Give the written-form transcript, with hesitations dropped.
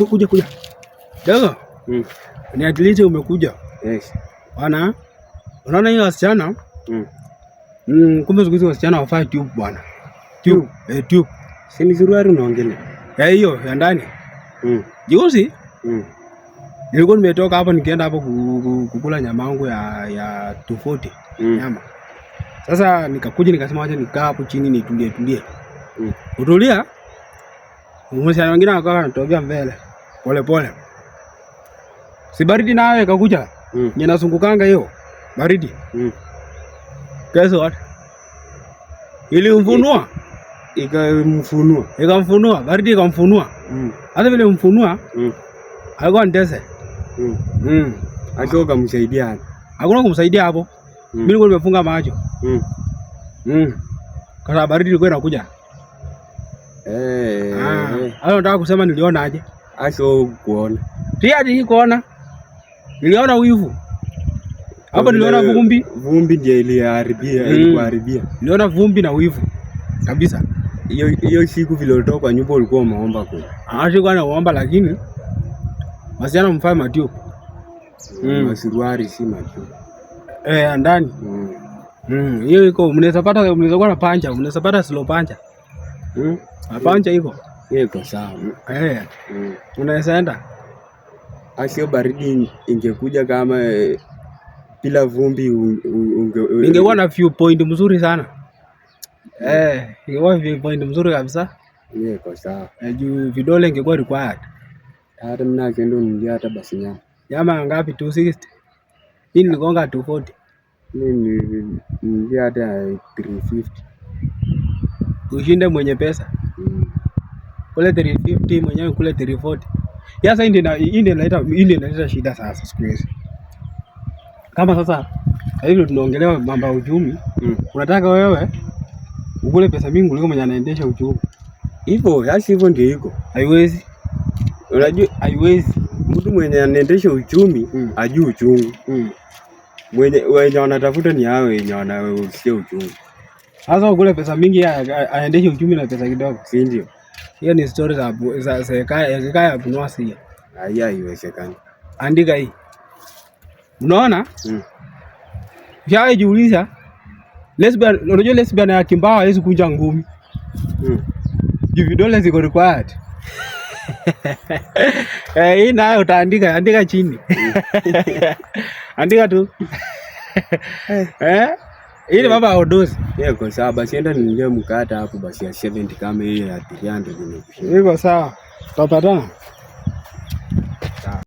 Kuja. Dogo. Ni atlete umekuja. Yes. Bwana. Unaona hiyo wasichana? Kumbe siku hizi wasichana wafai tube bwana. Tube. Tube. Si ni suruali unaongelea? Hiyo ya ndani. Juzi? Nilikuwa nimetoka hapo nikienda hapo kukula nyama yangu ya 240 nyama. Sasa nikakuja nikasema acha nikaa hapo chini nitulie. Kutulia. Msichana mwingine akawa anatokea mbele. Pole. Si baridi nawe ikakuja. Ninazungukanga hiyo. Baridi. Guess what? Ilimfunua. Ikamfunua. Baridi ikamfunua. Hata vile mfunua. Alikuwa ndese. Achoka kumsaidia. Hakuna kumsaidia hapo. Mimi nilikuwa nimefunga macho. Kwa baridi ilikuwa inakuja. Hayo nataka kusema niliona aje? Acho kuona. Pia hadi kuona. Niliona wivu. Hapo niliona vumbi. Vumbi ndiyo ilikuharibia. Niliona vumbi na wivu. Kabisa. Hiyo siku vile ulitoka kwa nyumba ulikuwa umeomba kwa. Sikuwa naomba lakini wasichana mfanye matio. Masuruari si matio. Ndani. Hiyo iko mnaweza kuwa na pancha, mnaweza pata slow pancha. Pancha iko. Iko sawa. Unaweza enda. Asio baridi ingekuja kama bila vumbi ingekuwa na view point mzuri sana. Ingekuwa view point mzuri kabisa. Iko sawa. Juu vidole ingekuwa required. Hata mimi naenda ningia hata basi nyama. Nyama ngapi? 260. Hii niligonga 240. Mimi ningia hata 350. Ushinde mwenye pesa. Kule 350 mwenyewe kule 340. Sasa hii ndio inaleta shida sasa siku hizi. Kama sasa hivi tunaongelea mambo ya uchumi, unataka wewe ukule pesa mingi kuliko mwenye anaendesha uchumi. Hivyo ndio iko. Haiwezi. Unajua haiwezi. Mtu mwenye anaendesha uchumi ajui uchungu. Wenye wanatafuta ni hao wenye wanaosikia uchungu. Sasa ukule pesa mingi aendeshe uchumi na pesa kidogo. Si ndio? Hiyo ni story za serikali ya kunwasi. Haiwezekani. Andika hii. Unaona? Jiuliza. Unajua lesbian ya Kimbawa hawezi kunja ngumi. Vidole ziko required. Hii nayo andika chini. Andika tu. Hii ni baba odosi. Kwa sababu basi enda ningie mkata hapo basi ya 70 kama hii ya 300 Iko sawa. Tutapatana.